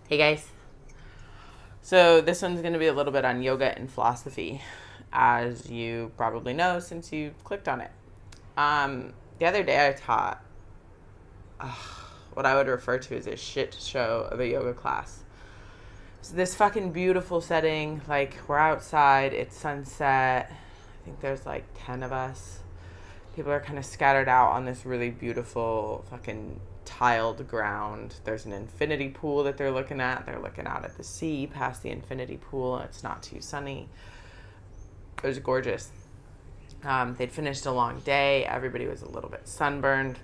Hey guys. So this one's going to be a little bit on yoga and philosophy, as you probably know since you clicked on it. The other day I taught what I would refer to as a shit show of a yoga class. So this fucking beautiful setting, like we're outside, it's sunset. I think there's like 10 of us. People are kind of scattered out on this really beautiful fucking tiled ground. There's an infinity pool that they're looking at. They're looking out at the sea past the infinity pool. It's not too sunny. It was gorgeous. They'd finished a long day. Everybody was a little bit sunburned.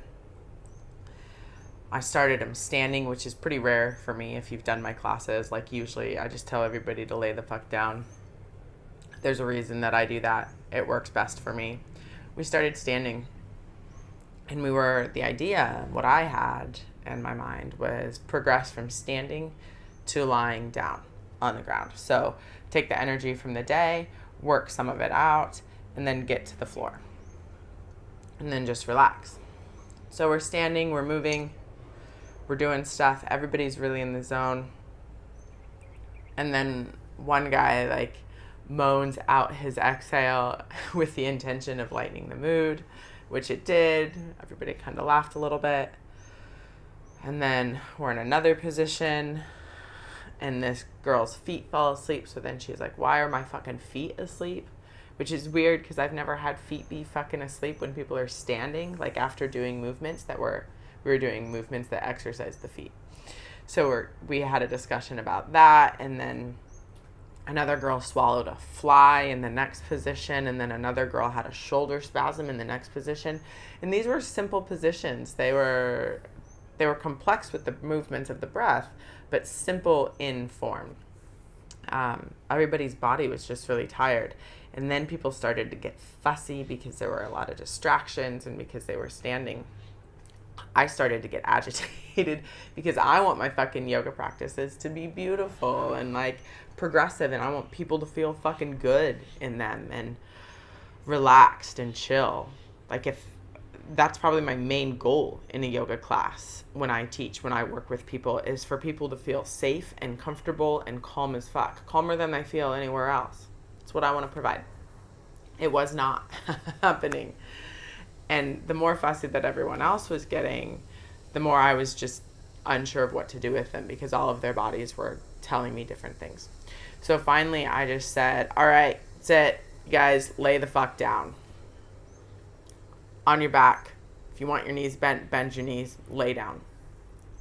I started them standing, which is pretty rare for me if you've done my classes. Like usually I just tell everybody to lay the fuck down. There's a reason that I do that. It works best for me. We started standing. And the idea, what I had in my mind was progress from standing to lying down on the ground. So take the energy from the day, work some of it out, and then get to the floor. And then just relax. So we're standing, we're moving, we're doing stuff. Everybody's really in the zone. And then one guy moans out his exhale with the intention of lightening the mood, which it did. Everybody kind of laughed a little bit. And then we're in another position, and this girl's feet fell asleep. So then she's like, why are my fucking feet asleep? Which is weird because I've never had feet be fucking asleep when people are standing, like after doing movements we were doing movements that exercise the feet. So we had a discussion about that, and then another girl swallowed a fly in the next position, and then another girl had a shoulder spasm in the next position. And these were simple positions. They were complex with the movements of the breath, but simple in form. Everybody's body was just really tired. And then people started to get fussy because there were a lot of distractions and because they were standing. I started to get agitated because I want my fucking yoga practices to be beautiful and progressive, and I want people to feel fucking good in them and relaxed and chill. If that's probably my main goal in a yoga class when I teach, when I work with people, is for people to feel safe and comfortable and calm as fuck. Calmer than I feel anywhere else. That's what I want to provide. It was not happening. And the more fussy that everyone else was getting, the more I was just unsure of what to do with them because all of their bodies were telling me different things. So finally I just said, all right, that's it. You guys, lay the fuck down. On your back. If you want your knees bent, bend your knees, lay down.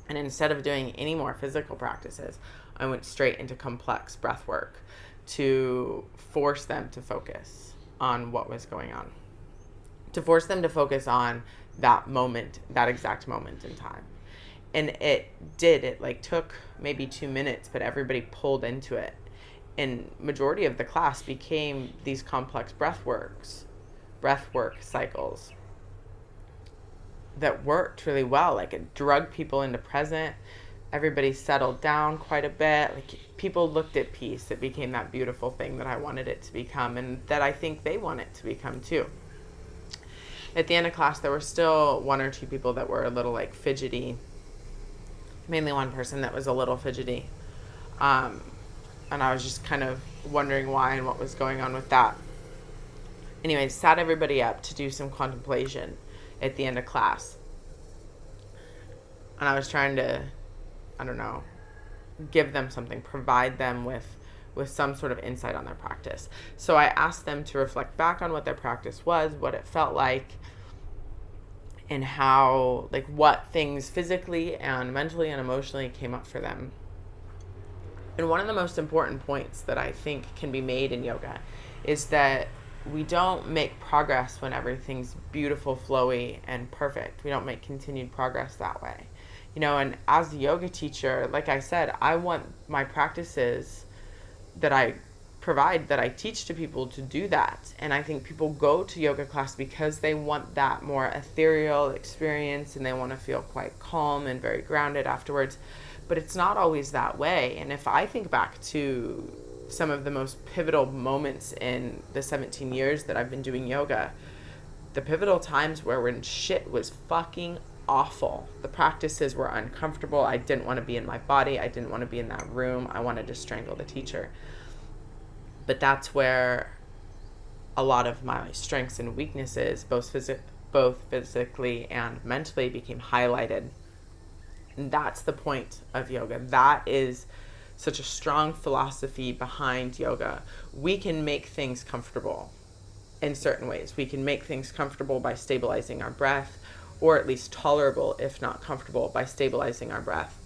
And instead of doing any more physical practices, I went straight into complex breath work to force them to focus on what was going on. To force them to focus on that moment, that exact moment in time. And it took maybe 2 minutes, but everybody pulled into it. And majority of the class became these complex breath work cycles that worked really well. It drugged people into present. Everybody settled down quite a bit. People looked at peace. It became that beautiful thing that I wanted it to become, and that I think they want it to become too. At the end of class, there were still one or two people that were a little fidgety. Mainly one person that was a little fidgety. And I was just kind of wondering why and what was going on with that. Anyways, sat everybody up to do some contemplation at the end of class. And I was trying to, give them something, provide them with some sort of insight on their practice. So I asked them to reflect back on what their practice was, what it felt like, and how, what things physically and mentally and emotionally came up for them. And one of the most important points that I think can be made in yoga is that we don't make progress when everything's beautiful, flowy, and perfect. We don't make continued progress that way. And as a yoga teacher, like I said, I want my practices that I provide, that I teach to people, to do that. And I think people go to yoga class because they want that more ethereal experience and they want to feel quite calm and very grounded afterwards. But it's not always that way. And if I think back to some of the most pivotal moments in the 17 years that I've been doing yoga, the pivotal times when shit was fucking awful. The practices were uncomfortable. I didn't want to be in my body. I didn't want to be in that room. I wanted to strangle the teacher. But that's where a lot of my strengths and weaknesses, both physically and mentally, became highlighted. And that's the point of yoga. That is such a strong philosophy behind yoga. We can make things comfortable in certain ways. We can make things comfortable by stabilizing our breath, or at least tolerable, if not comfortable, by stabilizing our breath.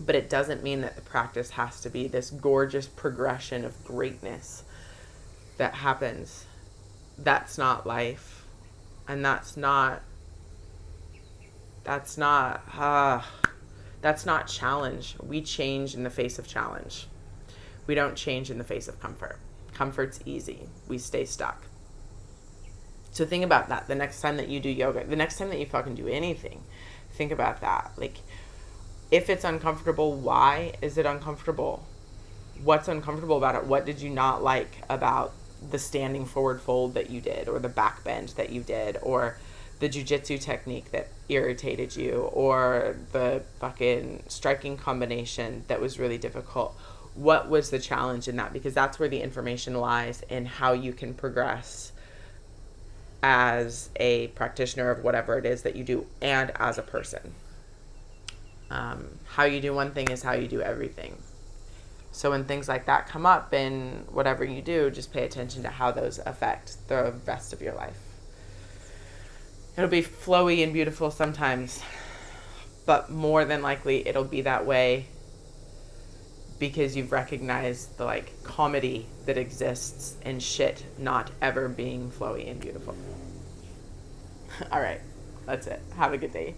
But it doesn't mean that the practice has to be this gorgeous progression of greatness that happens. That's not life. And that's not challenge. We change in the face of challenge. We don't change in the face of comfort. Comfort's easy. We stay stuck. So think about that the next time that you do yoga, the next time that you fucking do anything, think about that. Like, if it's uncomfortable, why is it uncomfortable? What's uncomfortable about it? What did you not like about the standing forward fold that you did, or the back bend that you did, or the jujitsu technique that irritated you, or the fucking striking combination that was really difficult? What was the challenge in that? Because that's where the information lies in how you can progress as a practitioner of whatever it is that you do, and as a person. How you do one thing is how you do everything. So when things like that come up in whatever you do, just pay attention to how those affect the rest of your life. It'll be flowy and beautiful sometimes, but more than likely it'll be that way because you've recognized the like comedy that exists in shit not ever being flowy and beautiful. All right, that's it. Have a good day.